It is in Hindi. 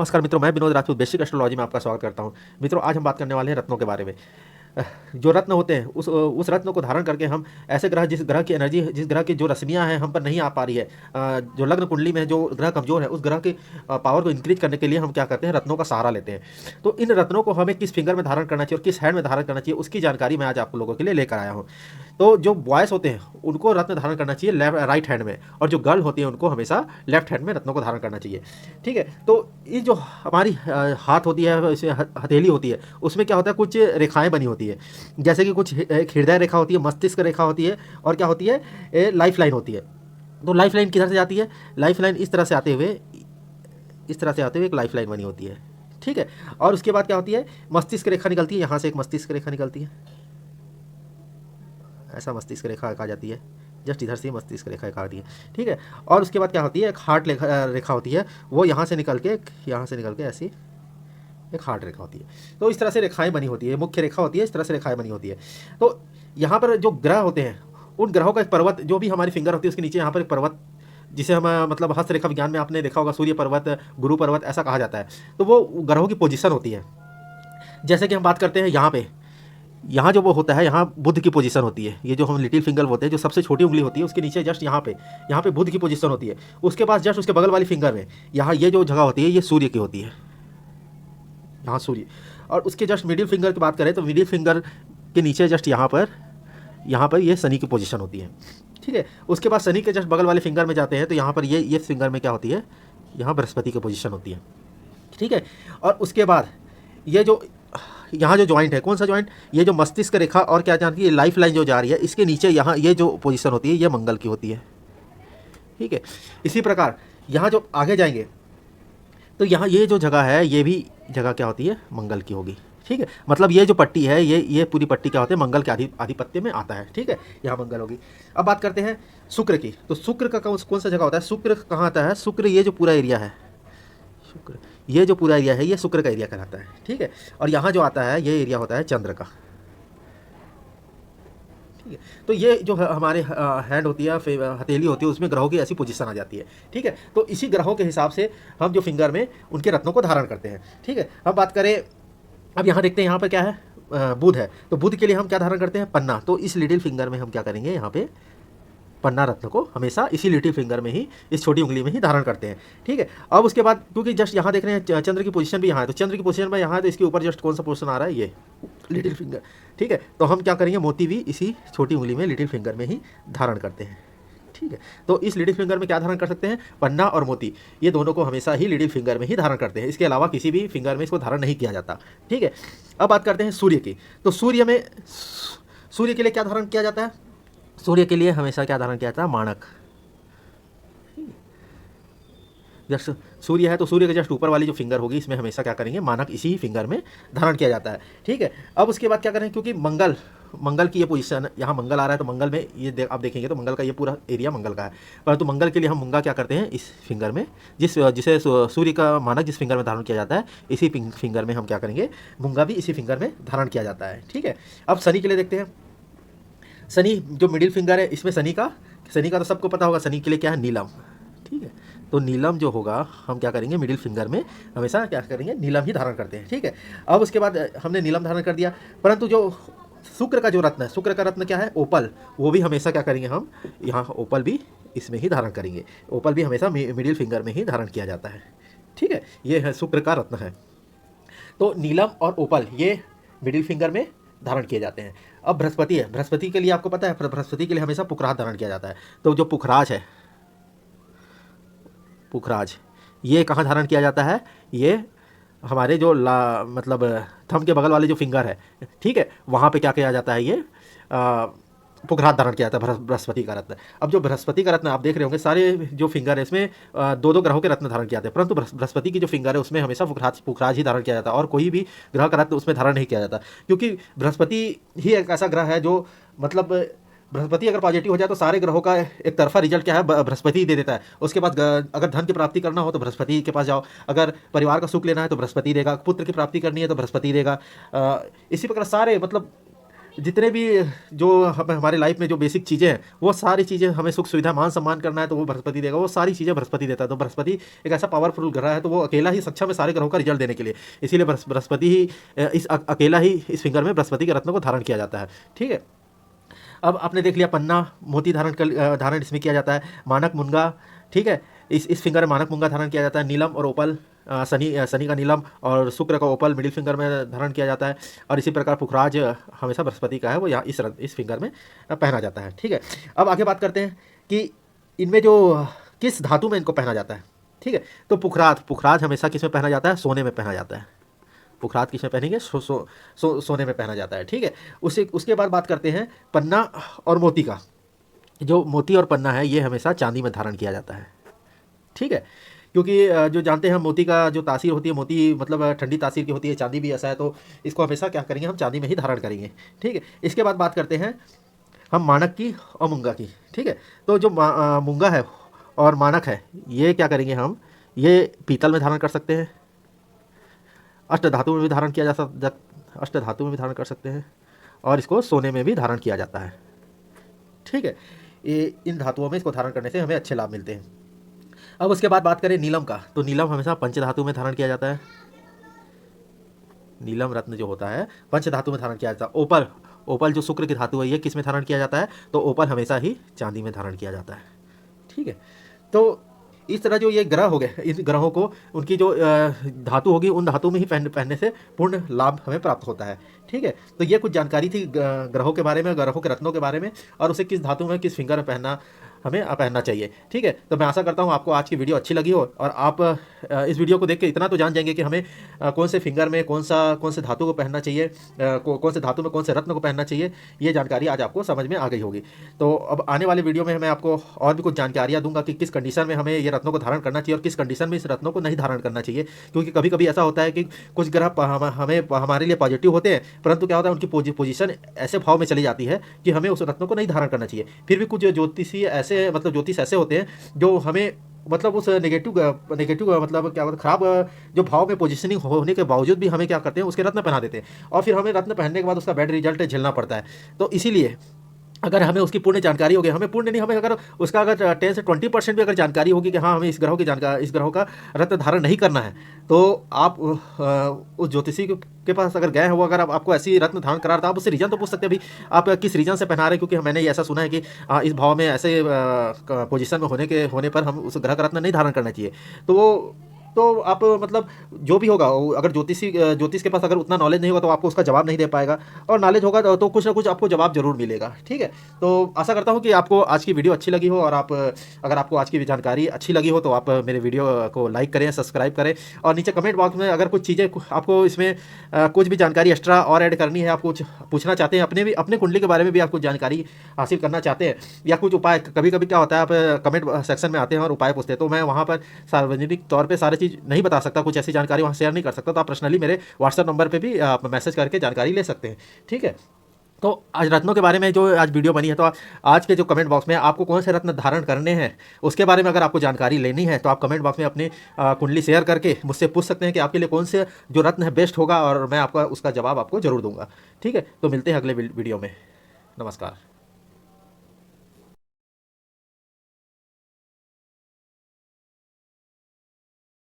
नमस्कार मित्रों, मैं विनोद राजपूत बेसिक एस्ट्रोलॉजी में आपका स्वागत करता हूं। मित्रों, आज हम बात करने वाले हैं रत्नों के बारे में। जो रत्न होते हैं उस रत्न को धारण करके हम ऐसे ग्रह, जिस ग्रह की एनर्जी, जिस ग्रह की जो रश्मियां हैं हम पर नहीं आ पा रही है, जो लग्न कुंडली में जो ग्रह कमजोर है, उस ग्रह की पावर को इंक्रीज करने के लिए हम क्या करते हैं, रत्नों का सहारा लेते हैं। तो इन रत्नों को हमें किस फिंगर में धारण करना चाहिए और किस हैंड में धारण करना चाहिए, उसकी जानकारी मैं आज आप लोगों के लिए लेकर आया हूँ। तो जो बॉयज़ होते हैं उनको रत्न धारण करना चाहिए राइट हैंड में, और जो गर्ल होती है उनको हमेशा लेफ्ट हैंड में रत्नों को धारण करना चाहिए। ठीक है। तो ये जो हमारी हाथ होती है, इसे हथेली होती है, उसमें क्या होता है, कुछ रेखाएं बनी होती है। जैसे कि कुछ एक हृदय रेखा होती है, मस्तिष्क रेखा होती है, और क्या होती है, लाइफ लाइन होती है। तो लाइफ लाइन किधर से जाती है? लाइफ लाइन इस तरह से आते हुए एक लाइफ लाइन बनी होती है। ठीक है। और उसके बाद क्या होती है, मस्तिष्क रेखा निकलती है। यहाँ से एक मस्तिष्क रेखा निकलती है, ऐसा मस्तिष्क रेखा कहा जाती है। जस्ट इधर से मस्तिष्क रेखा कहा जाती है। ठीक है। और उसके बाद क्या होती है, एक हार्ट रेखा होती है। वो यहाँ से निकल के ऐसी एक हार्ट रेखा होती है। तो इस तरह से रेखाएं बनी होती है, मुख्य रेखा होती है, इस तरह से रेखाएं बनी होती है। तो यहाँ पर जो ग्रह होते हैं, उन ग्रहों का एक पर्वत, जो भी हमारी फिंगर होती है उसके नीचे यहाँ पर एक पर्वत, जिसे हम मतलब हस्तरेखा विज्ञान में आपने देखा होगा, सूर्य पर्वत, गुरु पर्वत ऐसा कहा जाता है। तो वो ग्रहों की पोजीशन होती है। जैसे कि हम बात करते हैं यहाँ जो वो होता है, यहाँ बुध की पोजीशन होती है। ये जो हम लिटिल फिंगर होते हैं, जो सबसे छोटी उंगली होती है, उसके नीचे जस्ट यहाँ पे बुध की पोजीशन होती है। उसके पास जस्ट उसके बगल वाली फिंगर में यहाँ ये जो जगह होती है, ये सूर्य की होती है, यहाँ सूर्य। और उसके जस्ट मिडिल फिंगर की बात करें तो मिडिल फिंगर के नीचे जस्ट यहाँ पर ये शनि की पोजीशन होती है। ठीक है। उसके बाद शनि के जस्ट बगल वाले फिंगर में जाते हैं तो यहाँ पर ये फिंगर में क्या होती है, यहाँ बृहस्पति की पोजीशन होती है। ठीक है। और उसके बाद ये जो यहाँ जो जॉइंट है, कौन सा जॉइंट, ये जो मस्तिष्क रेखा और क्या जानती है, लाइफ लाइन जो जा रही है, इसके नीचे यहाँ ये जो पोजीशन होती है, ये मंगल की होती है। ठीक है। इसी प्रकार यहाँ जो आगे जाएंगे तो यहाँ ये जो जगह है, ये भी जगह क्या होती है, मंगल की होगी। ठीक है। मतलब ये जो पट्टी है, ये पूरी पट्टी क्या होती है, मंगल के आधिपत्य में आता है। ठीक है। यहाँ मंगल होगी। अब बात करते हैं शुक्र की। तो शुक्र का कौन सा जगह होता है, शुक्र कहाँ आता है, शुक्र ये जो पूरा एरिया है, शुक्र ये जो पूरा एरिया है, ये शुक्र का एरिया कहलाता है। ठीक है। और यहाँ जो आता है, ये एरिया होता है चंद्र का। ठीक है। तो ये जो हमारे हैंड होती है, हथेली होती है, उसमें ग्रहों की ऐसी पोजीशन आ जाती है। ठीक है। तो इसी ग्रहों के हिसाब से हम जो फिंगर में उनके रत्नों को धारण करते हैं। ठीक है। अब बात करें, अब यहाँ देखते हैं, यहाँ पर क्या है, बुध है। तो बुध के लिए हम क्या धारण करते हैं, पन्ना। तो इस लिटिल फिंगर में हम क्या करेंगे, यहाँ पे पन्ना रत्न को हमेशा इसी लिटिल फिंगर में ही, इस छोटी उंगली में ही धारण करते हैं। ठीक है। अब उसके बाद क्योंकि जस्ट यहाँ देख रहे हैं चंद्र की पोजीशन भी यहाँ है, तो चंद्र की पोजीशन में यहाँ है, तो इसके ऊपर जस्ट कौन सा पोजीशन आ रहा है, ये लिटिल फिंगर। ठीक है। तो हम क्या करेंगे, मोती भी इसी छोटी उंगली में, लिटिल फिंगर में ही धारण करते हैं। ठीक है। तो इस लिटिल फिंगर में क्या धारण कर सकते हैं, पन्ना और मोती, ये दोनों को हमेशा ही लिटिल फिंगर में ही धारण करते हैं। इसके अलावा किसी भी फिंगर में इसको धारण नहीं किया जाता। ठीक है। अब बात करते हैं सूर्य की। तो सूर्य के लिए क्या धारण किया जाता है, सूर्य के लिए हमेशा क्या धारण किया जाता है, माणक। जस्ट सूर्य है तो सूर्य के जस्ट ऊपर वाली जो फिंगर होगी, इसमें हमेशा क्या करेंगे, मानक इसी फिंगर में धारण किया जाता है। ठीक है। अब उसके बाद क्या करें, क्योंकि मंगल की ये पोजीशन, यहाँ मंगल आ रहा है, तो मंगल में ये आप देखेंगे तो मंगल का ये पूरा एरिया मंगल का है। परंतु मंगल के लिए हम मुंगा क्या करते हैं, इस फिंगर में, जिसे सूर्य का मानक जिस फिंगर में धारण किया जाता है, इसी फिंगर में हम क्या करेंगे, मुंगा भी इसी फिंगर में धारण किया जाता है। ठीक है। अब शनि के लिए देखते हैं। शनि जो मिडिल फिंगर है, इसमें शनि का तो सबको पता होगा, शनि के लिए क्या है, नीलम। ठीक है। तो नीलम जो होगा, हम क्या करेंगे, मिडिल फिंगर में हमेशा क्या करेंगे, नीलम ही धारण करते हैं। ठीक है। अब उसके बाद हमने नीलम धारण कर दिया, परंतु जो शुक्र का जो रत्न है, शुक्र का रत्न क्या है, ओपल, वो भी हमेशा क्या करेंगे, हम यहाँ ओपल भी इसमें ही धारण करेंगे। ओपल भी हमेशा मिडिल फिंगर में ही धारण किया जाता है। ठीक है। ये है शुक्र का रत्न है। तो नीलम और ओपल ये मिडिल फिंगर में धारण किए जाते हैं। अब बृहस्पति है, बृहस्पति के लिए आपको पता है, बृहस्पति के लिए हमेशा पुखराज धारण किया जाता है। तो जो पुखराज है, पुखराज ये कहाँ धारण किया जाता है, ये हमारे जो मतलब थंब के बगल वाले जो फिंगर है, ठीक है, वहाँ पे क्या किया जाता है, ये पुखराज धारण किया जाता है, बृहस्पति का रत्न। अब जो बृहस्पति का रत्न आप देख रहे होंगे, सारे जो फिंगर है इसमें दो ग्रहों के रत्न धारण किया जाते हैं, परंतु बृहस्पति की जो फिंगर है उसमें हमेशा पुखराज ही धारण किया जाता है, और कोई भी ग्रह का रत्न उसमें धारण नहीं किया जाता, क्योंकि बृहस्पति ही एक ऐसा ग्रह है जो मतलब बृहस्पति अगर पॉजिटिव हो जाए तो सारे ग्रहों का एक तरफा रिजल्ट क्या है, बृहस्पति ही दे देता है। उसके बाद अगर धन की प्राप्ति करना हो तो बृहस्पति के पास जाओ, अगर परिवार का सुख लेना है तो बृहस्पति देगा, पुत्र की प्राप्ति करनी है तो बृहस्पति देगा। इसी प्रकार सारे मतलब जितने भी जो हमारे लाइफ में जो बेसिक चीज़ें हैं, वो सारी चीज़ें हमें सुख सुविधा मान सम्मान करना है तो वो बृहस्पति देगा, वो सारी चीज़ें बृहस्पति देता है। तो बृहस्पति एक ऐसा पावरफुल ग्रह है, तो वो अकेला ही सक्षम है सारे ग्रहों का रिजल्ट देने के लिए। इसीलिए बृहस्पति ही अकेला ही इस फिंगर में बृहस्पति के रत्न को धारण किया जाता है। ठीक है, अब आपने देख लिया पन्ना मोती धारण इसमें किया जाता है, मानक मुंगा। ठीक है, इस फिंगर में मानक मुंगा धारण किया जाता है। नीलम और ओपल, शनि का नीलम और शुक्र का ओपल मिडिल फिंगर में धारण किया जाता है। और इसी प्रकार पुखराज हमेशा बृहस्पति का है, वो यहाँ इस फिंगर में पहना जाता है। ठीक है, अब आगे बात करते हैं कि इनमें जो किस धातु में इनको पहना जाता है। ठीक है, तो पुखराज हमेशा किस में पहना जाता है? सोने में पहना जाता है। पुखराज किस में पहनेंगे? सोने में पहना जाता है। ठीक है, उसके बाद बात करते हैं पन्ना और मोती का। जो मोती और पन्ना है ये हमेशा चांदी में धारण किया जाता है। ठीक है, क्योंकि जो जानते हैं मोती का जो तासीर होती है, मोती मतलब ठंडी तासीर की होती है, चांदी भी ऐसा है, तो इसको हमेशा क्या करेंगे, हम चांदी में ही धारण करेंगे। ठीक है, इसके बाद बात करते हैं हम मानक की और मुंगा की। ठीक है, तो जो मुंगा है और मानक है ये क्या करेंगे हम, ये पीतल में धारण कर सकते हैं, अष्ट धातु में भी धारण किया जा सकता, अष्ट धातु में भी धारण कर सकते हैं, और इसको सोने में भी धारण किया जाता है। ठीक है, ये इन धातुओं में इसको धारण करने से हमें अच्छे लाभ मिलते हैं। अब उसके बाद बात करें नीलम का, तो नीलम हमेशा पंचधातु में धारण किया जाता है। नीलम रत्न जो होता है पंचधातु में धारण किया जाता है। ओपल जो शुक्र की धातु है ये किस में धारण किया जाता है? तो ओपल हमेशा ही चांदी में धारण किया जाता है। ठीक है, तो इस तरह जो ये ग्रह हो गए, इन ग्रहों को उनकी जो धातु होगी उन धातु में ही पहनने से पूर्ण लाभ हमें प्राप्त होता है। ठीक है, तो ये कुछ जानकारी थी ग्रहों के बारे में, ग्रहों के रत्नों के बारे में, और उसे किस धातु में किस फिंगर में हमें पहनना चाहिए। ठीक है, तो मैं आशा करता हूँ आपको आज की वीडियो अच्छी लगी हो, और आप इस वीडियो को देख के इतना तो जान जाएंगे कि हमें कौन से फिंगर में कौन से धातु को पहनना चाहिए, कौन से धातु में कौन से रत्न को पहनना चाहिए। ये जानकारी आज आपको समझ में आ गई होगी। तो अब आने वाले वीडियो में मैं आपको और भी कुछ जानकारियाँ दूंगा कि किस कंडीशन में हमें ये रत्नों को धारण करना चाहिए और किस कंडीशन में इस रत्नों को नहीं धारण करना चाहिए। क्योंकि कभी कभी ऐसा होता है कि कुछ ग्रह हमें हमारे लिए पॉजिटिव होते हैं, परंतु क्या होता है उनकी पोजीशन ऐसे भाव में चली जाती है कि हमें उस रत्नों को नहीं धारण करना चाहिए। फिर भी कुछ ज्योतिष ऐसे होते हैं जो हमें मतलब उस नेगेटिव मतलब क्या होता है, खराब जो भाव में पोजीशनिंग होने के बावजूद भी हमें क्या करते हैं, उसके रत्न पहना देते हैं, और फिर हमें रत्न पहनने के बाद उसका बैड रिजल्ट झेलना पड़ता है। तो इसीलिए अगर हमें उसकी पूर्ण जानकारी होगी, हमें पूर्ण नहीं, हमें अगर उसका अगर 10 से 20% भी अगर जानकारी होगी कि हाँ हमें इस ग्रहों का रत्न धारण नहीं करना है, तो आप उस ज्योतिषी के पास अगर गए हो, अगर आपको ऐसी रत्न धारण करा रहा था, आप उससे रीजन तो पूछ सकते हैं, भाई आप किस रीजन से पहना रहे हैं, क्योंकि मैंने ये ऐसा सुना है कि इस भाव में ऐसे पोजीशन में होने पर हम उस ग्रह का रत्न नहीं धारण करना चाहिए। तो आप मतलब जो भी होगा, अगर ज्योतिष के पास अगर उतना नॉलेज नहीं होगा तो आपको उसका जवाब नहीं दे पाएगा, और नॉलेज होगा तो कुछ ना कुछ आपको जवाब जरूर मिलेगा। ठीक है, तो आशा करता हूँ कि आपको आज की वीडियो अच्छी लगी हो, और अगर आपको आज की जानकारी अच्छी लगी हो तो आप मेरे वीडियो को लाइक करें, सब्सक्राइब करें, और नीचे कमेंट बॉक्स में अगर कुछ चीज़ें आपको इसमें कुछ भी जानकारी एक्स्ट्रा और ऐड करनी है, आप कुछ पूछना चाहते हैं, अपने कुंडली के बारे में भी आप कुछ जानकारी हासिल करना चाहते हैं, या कुछ उपाय, कभी कभी क्या होता है आप कमेंट सेक्शन में आते हैं और उपाय पूछते हैं, तो मैं वहाँ पर सार्वजनिक तौर पर सारी नहीं बता सकता, कुछ ऐसी जानकारी वहाँ शेयर नहीं कर सकता, तो आप पर्सनली मेरे व्हाट्सएप नंबर पे भी आप मैसेज करके जानकारी ले सकते हैं। ठीक है, तो आज रत्नों के बारे में जो आज वीडियो बनी है, तो आज के जो कमेंट बॉक्स में आपको कौन से रत्न धारण करने हैं उसके बारे में अगर आपको जानकारी लेनी है, तो आप कमेंट बॉक्स में अपनी कुंडली शेयर करके मुझसे पूछ सकते हैं कि आपके लिए कौन से जो रत्न है बेस्ट होगा, और मैं आपका उसका जवाब आपको जरूर दूंगा। ठीक है, तो मिलते हैं अगले वीडियो में। नमस्कार।